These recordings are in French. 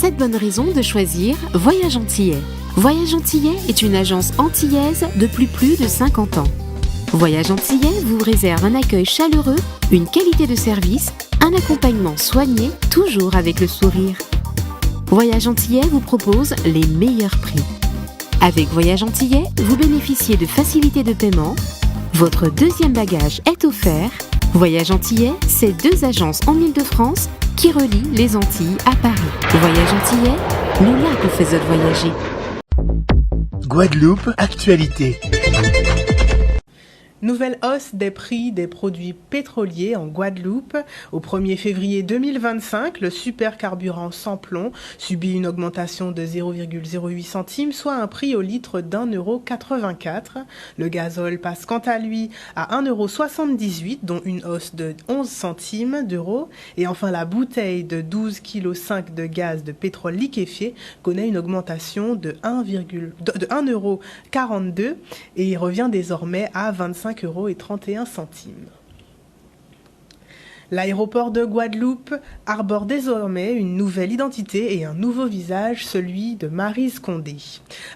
7 bonnes raisons de choisir Voyage Antillais. Voyage Antillais est une agence antillaise depuis plus de 50 ans. Voyage Antillais vous réserve un accueil chaleureux, une qualité de service, un accompagnement soigné, toujours avec le sourire. Voyage Antillais vous propose les meilleurs prix. Avec Voyage Antillais, vous bénéficiez de facilités de paiement. Votre deuxième bagage est offert. Voyage Antillais, c'est 2 agences en Île-de-France qui relient les Antilles à Paris. Voyage Antillais, nous là vous faisons voyager. Guadeloupe, actualité. Nouvelle hausse des prix des produits pétroliers en Guadeloupe. Au 1er février 2025, le supercarburant sans plomb subit une augmentation de 0,08 centimes, soit un prix au litre d'1,84 €. Le gazole passe quant à lui à 1,78 €, dont une hausse de 11 centimes d'euros. Et enfin, la bouteille de 12,5 kg de gaz de pétrole liquéfié connaît une augmentation de 1,42 € et revient désormais à 25,31 €. L'aéroport de Guadeloupe arbore désormais une nouvelle identité et un nouveau visage, celui de Maryse Condé.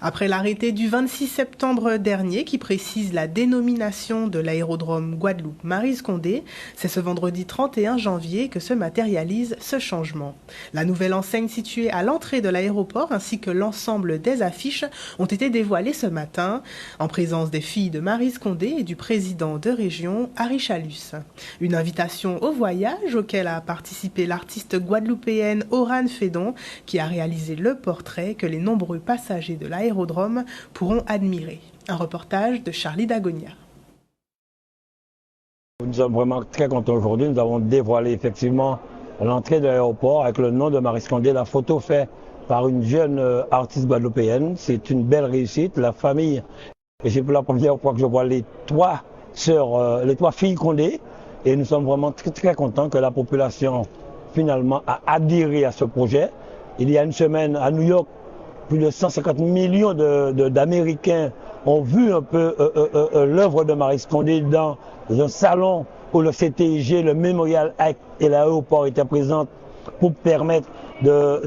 Après l'arrêté du 26 septembre dernier qui précise la dénomination de l'aérodrome Guadeloupe Maryse Condé, c'est ce vendredi 31 janvier que se matérialise ce changement. La nouvelle enseigne située à l'entrée de l'aéroport ainsi que l'ensemble des affiches ont été dévoilées ce matin en présence des filles de Maryse Condé et du président de région, Harry Chalus. Une invitation au voyage auquel a participé l'artiste guadeloupéenne Orane Fédon qui a réalisé le portrait que les nombreux passagers de l'aérodrome pourront admirer. Un reportage de Charlie Dagonia. Nous sommes vraiment très contents aujourd'hui. Nous avons dévoilé effectivement l'entrée de l'aéroport avec le nom de Maryse Condé. La photo faite par une jeune artiste guadeloupéenne. C'est une belle réussite. La famille, et c'est pour la première fois que je vois les 3 sœurs, les 3 filles Condé. Et nous sommes vraiment très très contents que la population finalement a adhéré à ce projet. Il y a une semaine à New York, plus de 150 millions d'Américains ont vu un peu l'œuvre de Maryse Condé dans un salon où le CTIG, le Memorial Act et l'aéroport étaient présents pour permettre de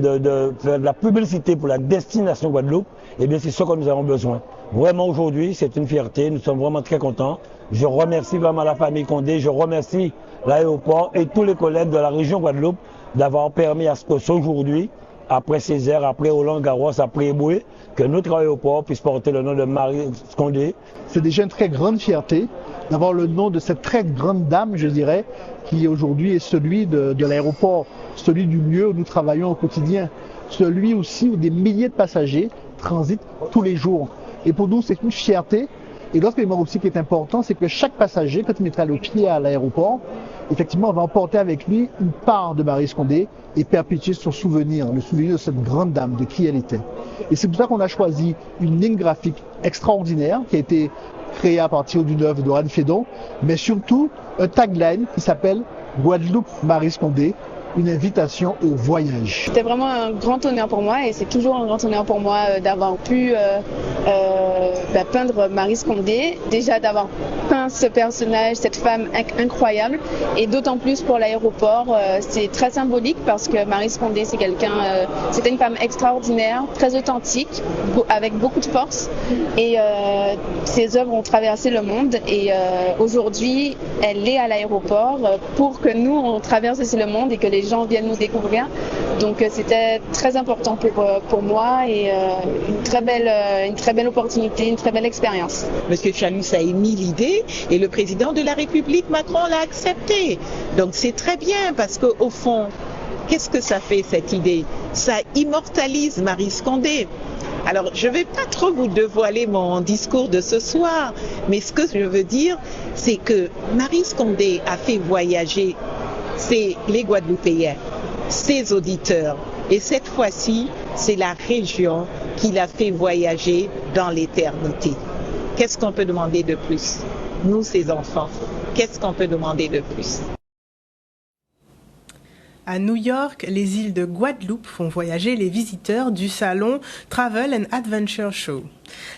faire de la publicité pour la destination Guadeloupe. Eh bien c'est ce que nous avons besoin. Vraiment aujourd'hui, c'est une fierté, nous sommes vraiment très contants. Je remercie vraiment la famille Condé, je remercie l'aéroport et tous les collègues de la région Guadeloupe d'avoir permis à ce que aujourd'hui, après Césaire, après Roland-Garros, après Eboué, que notre aéroport puisse porter le nom de Maryse Condé. C'est déjà une très grande fierté d'avoir le nom de cette très grande dame, je dirais, qui aujourd'hui est celui de l'aéroport, celui du lieu où nous travaillons au quotidien, celui aussi où des milliers de passagers transitent tous les jours. Et pour nous, c'est une fierté. Et l'autre élément aussi qui est important, c'est que chaque passager, quand il mettra le pied à l'aéroport, effectivement, va emporter avec lui une part de Maryse Condé et perpétuer son souvenir, le souvenir de cette grande dame, de qui elle était. Et c'est pour ça qu'on a choisi une ligne graphique extraordinaire qui a été créée à partir d'une œuvre d'Orane Fédon, mais surtout un tagline qui s'appelle Guadeloupe Maryse Condé, une invitation au voyage. C'était vraiment un grand honneur pour moi et c'est toujours un grand honneur pour moi d'avoir pu peindre Maryse Condé, déjà d'avoir peint ce personnage, cette femme incroyable et d'autant plus pour l'aéroport, c'est très symbolique parce que Maryse Condé c'était une femme extraordinaire, très authentique, avec beaucoup de force et ses œuvres ont traversé le monde et aujourd'hui elle est à l'aéroport pour que nous on traverse aussi le monde et que les gens viennent nous découvrir. Donc c'était très important pour moi et une très belle opportunité, une très belle expérience. Monsieur Chalus a émis l'idée et le président de la République, Macron, l'a accepté. Donc c'est très bien parce qu'au fond, qu'est-ce que ça fait cette idée? Ça immortalise Maryse Condé. Alors, je ne vais pas trop vous dévoiler mon discours de ce soir, mais ce que je veux dire, c'est que Maryse Condé a fait voyager les Guadeloupéens, ses auditeurs. Et cette fois-ci, c'est la région qui l'a fait voyager dans l'éternité. Qu'est-ce qu'on peut demander de plus? Nous, ses enfants, qu'est-ce qu'on peut demander de plus? À New York, les îles de Guadeloupe font voyager les visiteurs du salon Travel and Adventure Show.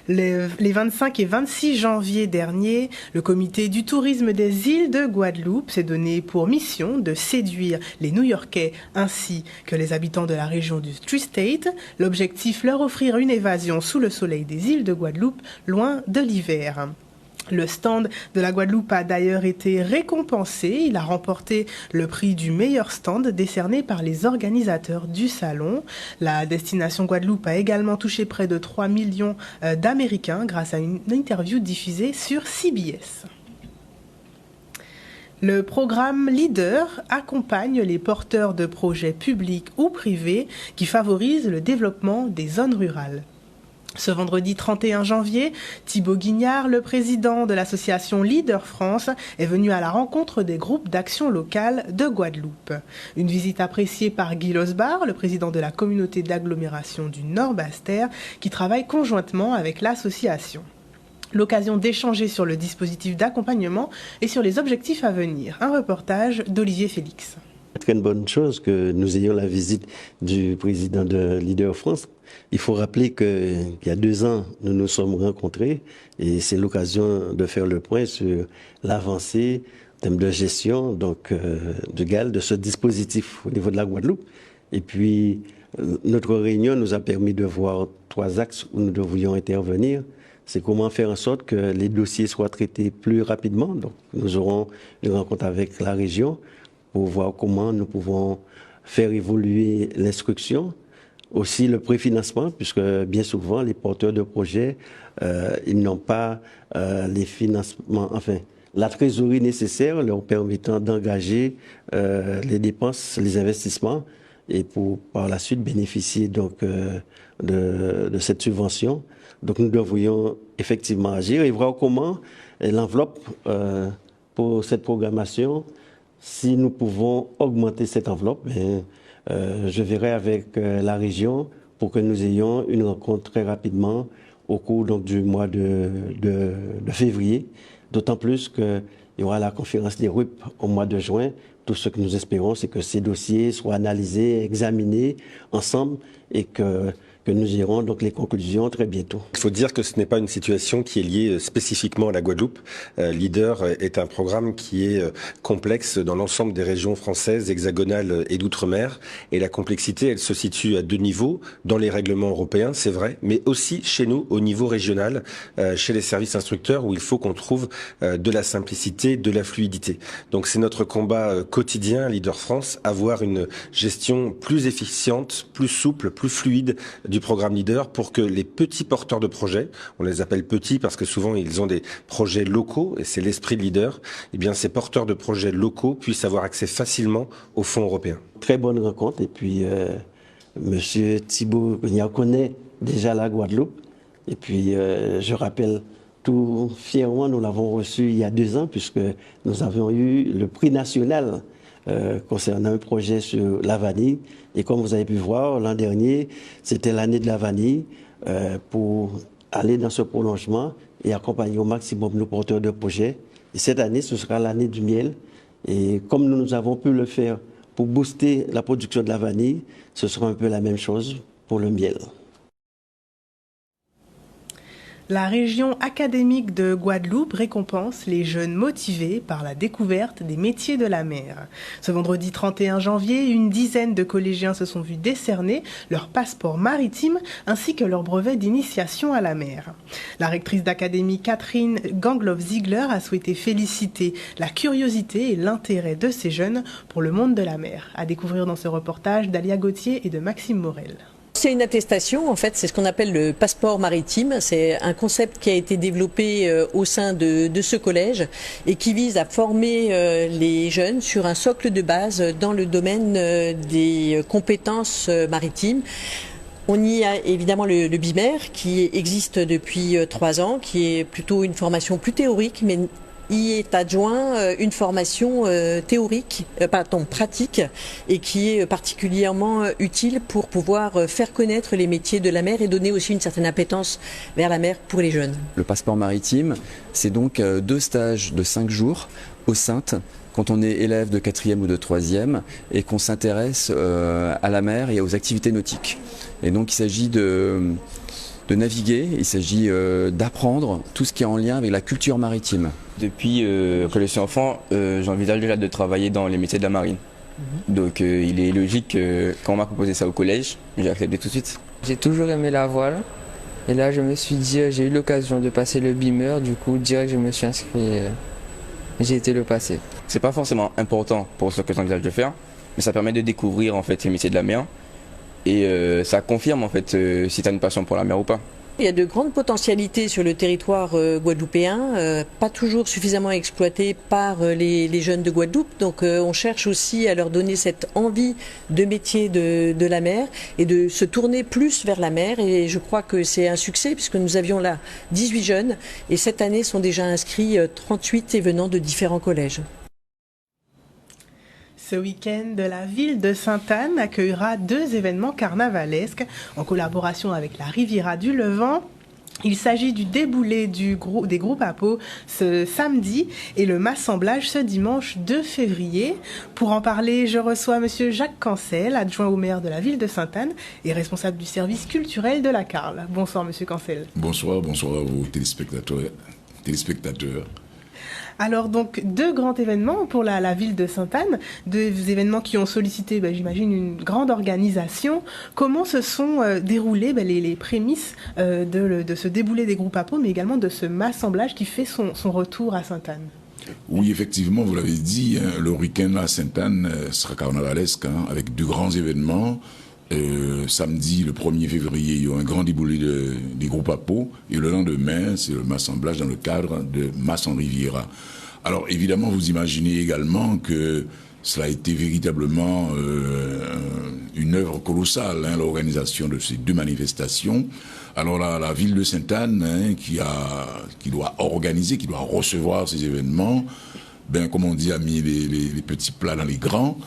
Les 25 et 26 janvier dernier, le comité du tourisme des îles de Guadeloupe s'est donné pour mission de séduire les New-Yorkais ainsi que les habitants de la région du Tri-State. L'objectif, leur offrir une évasion sous le soleil des îles de Guadeloupe, loin de l'hiver. Le stand de la Guadeloupe a d'ailleurs été récompensé. Il a remporté le prix du meilleur stand décerné par les organisateurs du salon. La destination Guadeloupe a également touché près de 3 millions d'Américains grâce à une interview diffusée sur CBS. Le programme Leader accompagne les porteurs de projets publics ou privés qui favorisent le développement des zones rurales. Ce vendredi 31 janvier, Thibaut Guignard, le président de l'association Leader France, est venu à la rencontre des groupes d'action locale de Guadeloupe. Une visite appréciée par Guy Losbar, le président de la communauté d'agglomération du Nord-Basse-Terre, qui travaille conjointement avec l'association. L'occasion d'échanger sur le dispositif d'accompagnement et sur les objectifs à venir. Un reportage d'Olivier Félix. C'est très une bonne chose que nous ayons la visite du président de Leader France. Il faut rappeler qu'il y a 2 ans, nous nous sommes rencontrés et c'est l'occasion de faire le point sur l'avancée en termes de gestion de ce dispositif au niveau de la Guadeloupe. Et puis, notre réunion nous a permis de voir 3 axes où nous devrions intervenir. C'est comment faire en sorte que les dossiers soient traités plus rapidement. Donc, nous aurons une rencontre avec la région pour voir comment nous pouvons faire évoluer l'instruction. Aussi le préfinancement, puisque bien souvent, les porteurs de projets, ils n'ont pas les financements, la trésorerie nécessaire leur permettant d'engager les dépenses, les investissements, et pour par la suite bénéficier de cette subvention. Donc nous devrions effectivement agir et voir comment l'enveloppe pour cette programmation, si nous pouvons augmenter cette enveloppe, je verrai avec la région pour que nous ayons une rencontre très rapidement au cours du mois de février. D'autant plus qu'il y aura la conférence des RUP au mois de juin. Tout ce que nous espérons, c'est que ces dossiers soient analysés, examinés ensemble et que nous irons donc les conclusions très bientôt. Il faut dire que ce n'est pas une situation qui est liée spécifiquement à la Guadeloupe. Leader est un programme qui est complexe dans l'ensemble des régions françaises, hexagonales et d'outre-mer. Et la complexité, elle se situe à 2 niveaux, dans les règlements européens, c'est vrai, mais aussi chez nous, au niveau régional, chez les services instructeurs, où il faut qu'on trouve de la simplicité, de la fluidité. Donc c'est notre combat quotidien, Leader France, avoir une gestion plus efficiente, plus souple, plus fluide du programme Leader pour que les petits porteurs de projets, on les appelle petits parce que souvent ils ont des projets locaux et c'est l'esprit Leader, et bien ces porteurs de projets locaux puissent avoir accès facilement aux fonds européens. Très bonne rencontre et puis Monsieur Thibaut Guignard connaît déjà la Guadeloupe et puis je rappelle tout fièrement, nous l'avons reçu il y a 2 ans puisque nous avions eu le prix national concernant un projet sur la vanille. Et comme vous avez pu voir, l'an dernier, c'était l'année de la vanille pour aller dans ce prolongement et accompagner au maximum nos porteurs de projets. Et cette année, ce sera l'année du miel. Et comme nous avons pu le faire pour booster la production de la vanille, ce sera un peu la même chose pour le miel. La région académique de Guadeloupe récompense les jeunes motivés par la découverte des métiers de la mer. Ce vendredi 31 janvier, une dizaine de collégiens se sont vus décerner leur passeport maritime ainsi que leur brevet d'initiation à la mer. La rectrice d'académie Catherine Gangloff-Ziegler a souhaité féliciter la curiosité et l'intérêt de ces jeunes pour le monde de la mer. À découvrir dans ce reportage d'Alia Gauthier et de Maxime Morel. C'est une attestation, en fait, c'est ce qu'on appelle le passeport maritime. C'est un concept qui a été développé au sein de ce collège et qui vise à former les jeunes sur un socle de base dans le domaine des compétences maritimes. On y a évidemment le BIMER qui existe depuis 3 ans, qui est plutôt une formation plus théorique, mais y est adjoint une formation pratique et qui est particulièrement utile pour pouvoir faire connaître les métiers de la mer et donner aussi une certaine appétence vers la mer pour les jeunes. Le passeport maritime, c'est donc 2 stages de 5 jours au Saintes quand on est élève de 4e ou de 3e et qu'on s'intéresse à la mer et aux activités nautiques. Et donc il s'agit de naviguer, il s'agit d'apprendre tout ce qui est en lien avec la culture maritime. Depuis que je suis enfant, j'envisage déjà de travailler dans les métiers de la marine. Donc il est logique que quand on m'a proposé ça au collège, j'ai accepté tout de suite. J'ai toujours aimé la voile et là je me suis dit, j'ai eu l'occasion de passer le BIMER, du coup direct je me suis inscrit, j'ai été le passer. C'est pas forcément important pour ce que j'envisage de faire, mais ça permet de découvrir en fait les métiers de la mer et ça confirme en fait si tu as une passion pour la mer ou pas. Il y a de grandes potentialités sur le territoire guadeloupéen, pas toujours suffisamment exploitées par les jeunes de Guadeloupe. Donc on cherche aussi à leur donner cette envie de métier de la mer et de se tourner plus vers la mer. Et je crois que c'est un succès puisque nous avions là 18 jeunes et cette année sont déjà inscrits 38 et venant de différents collèges. Ce week-end, la ville de Sainte-Anne accueillera 2 événements carnavalesques en collaboration avec la Riviera du Levant. Il s'agit du déboulé des groupes à peau ce samedi et le massemblage ce dimanche 2 février. Pour en parler, je reçois Monsieur Jacques Cancel, adjoint au maire de la ville de Sainte-Anne et responsable du service culturel de la Carle. Bonsoir Monsieur Cancel. Bonsoir à vos téléspectateurs. Alors donc 2 grands événements pour la ville de Sainte-Anne, 2 événements qui ont sollicité, j'imagine, une grande organisation. Comment se sont déroulées les prémices de ce déboulé des groupes à peau, mais également de ce massemblage qui fait son retour à Sainte-Anne? Oui, effectivement, vous l'avez dit, le week-end à Sainte-Anne sera carnavalesque, avec 2 grands événements. Samedi, le 1er février, il y aura un grand déboulé des groupes à peau. Et le lendemain, c'est le massemblage dans le cadre de Masson Riviera. Alors, évidemment, vous imaginez également que cela a été véritablement une œuvre colossale, l'organisation de ces 2 manifestations. Alors, la ville de Sainte-Anne, qui doit organiser, qui doit recevoir ces événements, comme on dit, a mis les petits plats dans les grands.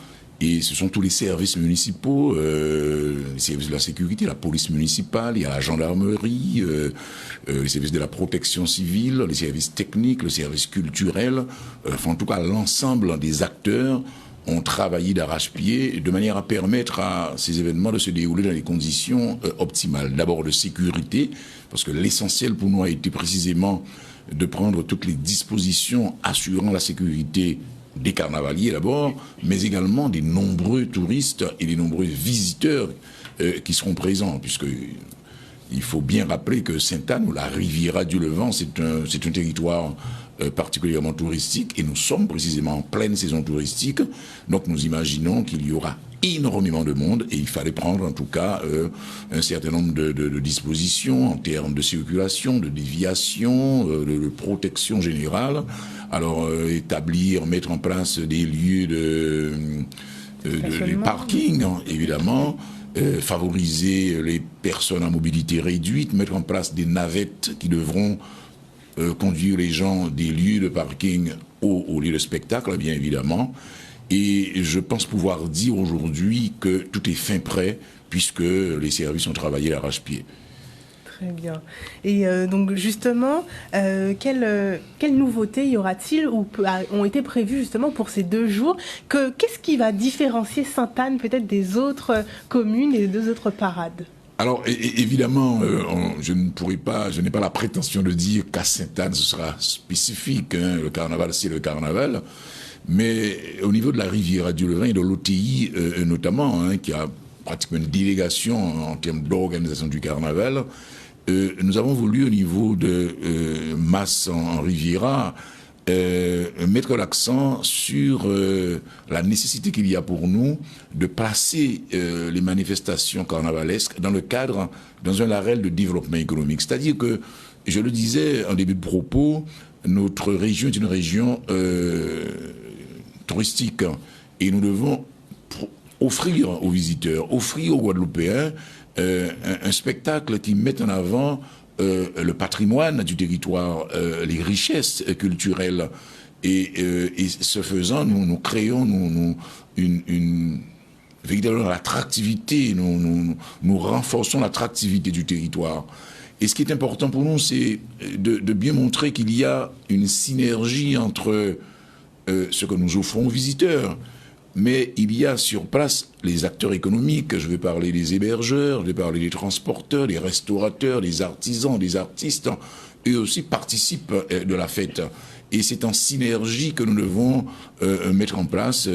Et ce sont tous les services municipaux, les services de la sécurité, la police municipale, il y a la gendarmerie, les services de la protection civile, les services techniques, le service culturel, en tout cas l'ensemble des acteurs ont travaillé d'arrache-pied de manière à permettre à ces événements de se dérouler dans des conditions optimales. D'abord de sécurité, parce que l'essentiel pour nous a été précisément de prendre toutes les dispositions assurant la sécurité des carnavaliers d'abord, mais également des nombreux touristes et des nombreux visiteurs qui seront présents, puisque il faut bien rappeler que Sainte-Anne, ou la Riviera du Levant, c'est un territoire particulièrement touristique, et nous sommes précisément en pleine saison touristique, donc nous imaginons qu'il y aura énormément de monde, et il fallait prendre en tout cas un certain nombre de dispositions en termes de circulation, de déviation, de protection générale. Alors mettre en place des lieux de parking, évidemment, favoriser les personnes à mobilité réduite, mettre en place des navettes qui devront conduire les gens des lieux de parking aux lieux de spectacle, bien évidemment. Et je pense pouvoir dire aujourd'hui que tout est fin prêt, puisque les services ont travaillé à arrache-pied. Très bien. Et donc justement, quelles nouveautés y aura-t-il ou ont été prévues justement pour ces 2 jours? Qu'est-ce qui va différencier Sainte-Anne peut-être des autres communes et des 2 autres parades? Alors évidemment, je n'ai pas la prétention de dire qu'à Sainte-Anne ce sera spécifique. Le carnaval, c'est le carnaval. Mais au niveau de la Riviera du Levant et de l'OTI notamment, qui a pratiquement une délégation en termes d'organisation du carnaval, nous avons voulu au niveau de Mas en Riviera mettre l'accent sur la nécessité qu'il y a pour nous de placer les manifestations carnavalesques dans un label de développement économique. C'est-à-dire que, je le disais en début de propos, notre région est une région touristique et nous devons offrir aux visiteurs, offrir aux Guadeloupéens un spectacle qui met en avant le patrimoine du territoire, les richesses culturelles. Et ce faisant, nous créons véritablement l'attractivité, nous renforçons l'attractivité du territoire. Et ce qui est important pour nous, c'est de bien montrer qu'il y a une synergie entre ce que nous offrons aux visiteurs. Mais il y a sur place les acteurs économiques, je vais parler des hébergeurs, je vais parler des transporteurs, des restaurateurs, des artisans, des artistes, eux aussi participent de la fête. Et c'est en synergie que nous devons mettre en place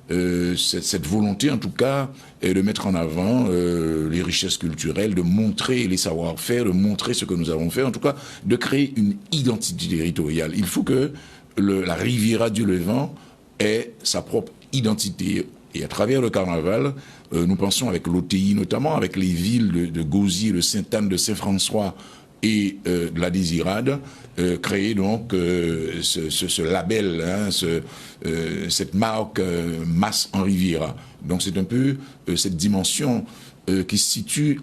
cette volonté, en tout cas, de mettre en avant les richesses culturelles, de montrer les savoir-faire, de montrer ce que nous avons fait, en tout cas, de créer une identité territoriale. Il faut que la Riviera du Levant ait sa propre identité. Et à travers le carnaval, nous pensons avec l'OTI, notamment avec les villes de Gauzy, de Sainte-Anne, de Saint-François et de la Désirade, créer donc ce label, cette marque Mas en Riviera. Donc c'est un peu cette dimension qui se situe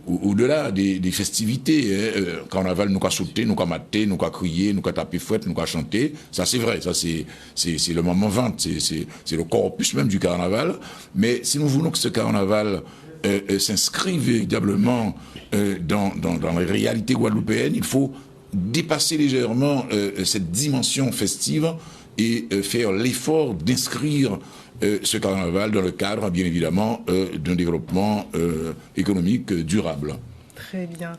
au-delà des festivités. Carnaval, nous qu'à sauter, nous qu'à mater, nous qu'à crier, nous qu'à taper fouette, nous qu'à chanter. Ça c'est vrai, ça c'est le moment vente, c'est le corpus même du carnaval. Mais si nous voulons que ce carnaval s'inscrive véritablement dans les réalités guadeloupéennes, il faut dépasser légèrement cette dimension festive et faire l'effort d'inscrire ce carnaval dans le cadre, bien évidemment, d'un développement économique durable. Très bien.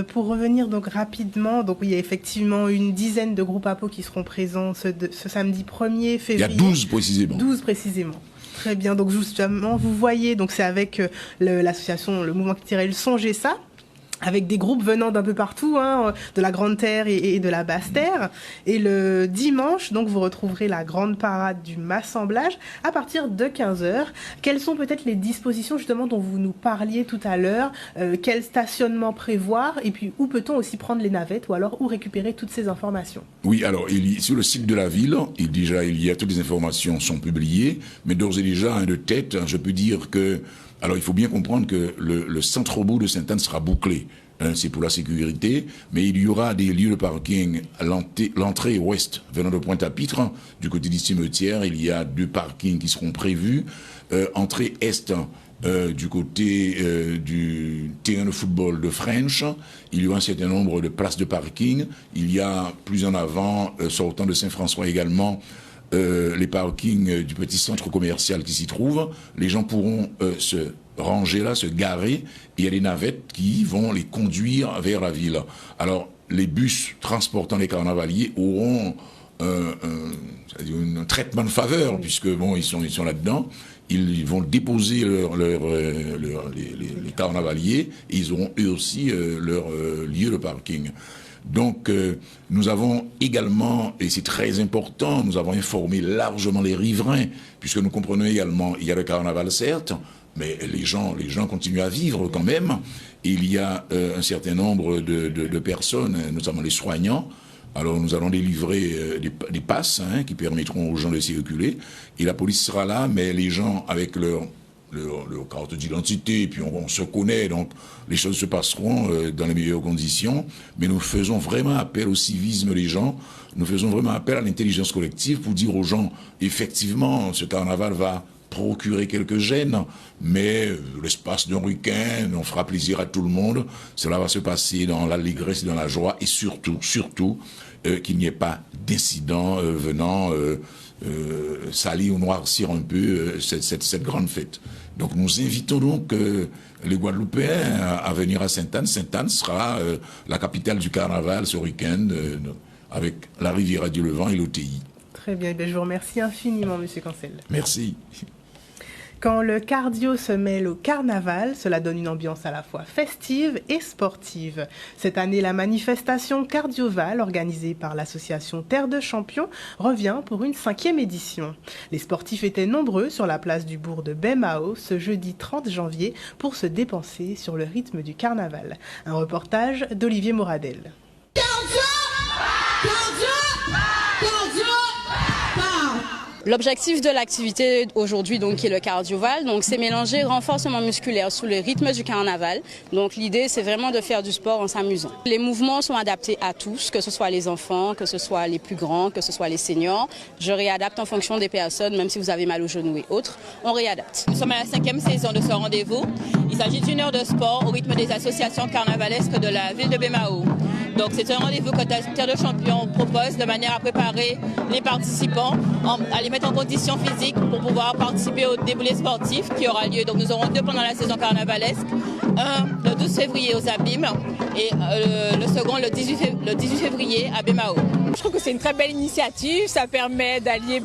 Pour revenir donc rapidement, donc il y a effectivement une dizaine de groupes APO qui seront présents ce samedi 1er février. Il y a 12 précisément. 12 précisément. Très bien. Donc justement, vous voyez, donc c'est avec l'association, le mouvement qui tirait le son GESA, avec des groupes venant d'un peu partout, de la Grande Terre et de la Basse Terre. Et le dimanche, donc, vous retrouverez la grande parade du Massemblage à partir de 15h. Quelles sont peut-être les dispositions, justement, dont vous nous parliez tout à l'heure? Quel stationnement prévoir? Et puis, où peut-on aussi prendre les navettes? Ou alors, où récupérer toutes ces informations? Oui, alors, sur le site de la ville, il y a toutes les informations sont publiées. Mais d'ores et déjà, de tête, je peux dire que alors, il faut bien comprendre que le centre-bourg de Sainte-Anne sera bouclé. C'est pour la sécurité, mais il y aura des lieux de parking à l'entrée ouest venant de Pointe-à-Pitre. Du côté du cimetière, il y a 2 parkings qui seront prévus. Entrée est du côté du terrain de football de French, il y aura un certain nombre de places de parking. Il y a plus en avant, sortant de Saint-François également, les parkings du petit centre commercial qui s'y trouve. Les gens pourront se ranger là, se garer, et il y a des navettes qui vont les conduire vers la ville. Alors, les bus transportant les carnavaliers auront un traitement de faveur, puisque bon, ils sont là-dedans. Ils vont déposer les carnavaliers, et ils auront eux aussi leur lieu de parking. Donc, nous avons également, et c'est très important, nous avons informé largement les riverains, puisque nous comprenons également, il y a le carnaval certes, mais les gens continuent à vivre quand même. Il y a un certain nombre de personnes, notamment les soignants. Alors nous allons délivrer des passes qui permettront aux gens de circuler. Et la police sera là, mais les gens avec leur carte d'identité, et puis on se connaît, donc les choses se passeront dans les meilleures conditions. Mais nous faisons vraiment appel au civisme des gens, nous faisons vraiment appel à l'intelligence collective pour dire aux gens, effectivement, ce carnaval va procurer quelques gênes, mais l'espace d'un week-end, on fera plaisir à tout le monde. Cela va se passer dans l'allégresse et dans la joie, et surtout, qu'il n'y ait pas d'incidents venant salir ou noircir un peu cette grande fête. Donc nous invitons donc les Guadeloupéens à venir à Sainte-Anne. Sainte-Anne sera la capitale du carnaval ce week-end, avec la Riviera du Levant et l'OTI. Très bien, je vous remercie infiniment, Monsieur Cancel. Merci. Quand le cardio se mêle au carnaval, cela donne une ambiance à la fois festive et sportive. Cette année, la manifestation Cardioval, organisée par l'association Terre de Champions, revient pour une 5e édition. Les sportifs étaient nombreux sur la place du bourg de Baie-Mahault ce jeudi 30 janvier pour se dépenser sur le rythme du carnaval. Un reportage d'Olivier Moradel. L'objectif de l'activité aujourd'hui, donc, qui est le Cardioval, donc, c'est mélanger renforcement musculaire sous le rythme du carnaval. Donc, l'idée, c'est vraiment de faire du sport en s'amusant. Les mouvements sont adaptés à tous, que ce soit les enfants, que ce soit les plus grands, que ce soit les seniors. Je réadapte en fonction des personnes, même si vous avez mal aux genoux et autres, on réadapte. Nous sommes à la 5e saison de ce rendez-vous. Il s'agit d'une heure de sport au rythme des associations carnavalesques de la ville de Baie-Mahault. Donc c'est un rendez-vous que Terre de Champions propose de manière à préparer les participants, à les mettre en condition physique pour pouvoir participer au déboulé sportif qui aura lieu. Donc nous aurons 2 pendant la saison carnavalesque, un le 12 février aux Abîmes et le second le 18 février à Bémao. Je trouve que c'est une très belle initiative, ça permet d'allier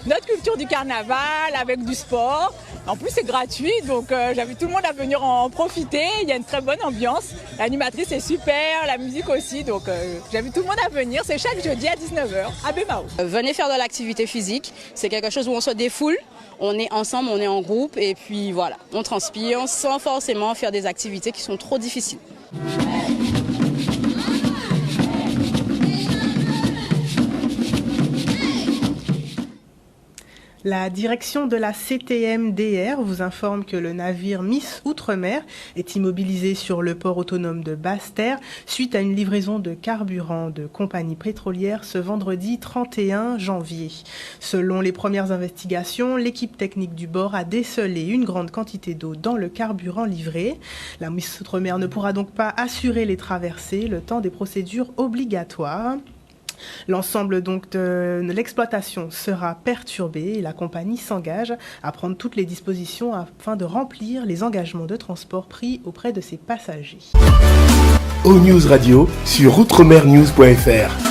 notre culture du carnaval avec du sport. En plus c'est gratuit, donc j'invite tout le monde à venir en profiter, il y a une très bonne ambiance, l'animatrice est super, la musique aussi, donc j'invite tout le monde à venir, c'est chaque jeudi à 19h à Bémao. Venez faire de l'activité physique, c'est quelque chose où on se défoule, on est ensemble, on est en groupe et puis voilà, on transpire sans forcément faire des activités qui sont trop difficiles. La direction de la CTMDR vous informe que le navire Miss Outre-mer est immobilisé sur le port autonome de Basse-Terre suite à une livraison de carburant de compagnie pétrolière ce vendredi 31 janvier. Selon les premières investigations, l'équipe technique du bord a décelé une grande quantité d'eau dans le carburant livré. La Miss Outre-mer ne pourra donc pas assurer les traversées le temps des procédures obligatoires. L'ensemble donc de l'exploitation sera perturbé et la compagnie s'engage à prendre toutes les dispositions afin de remplir les engagements de transport pris auprès de ses passagers. O-News Radio sur outremernews.fr.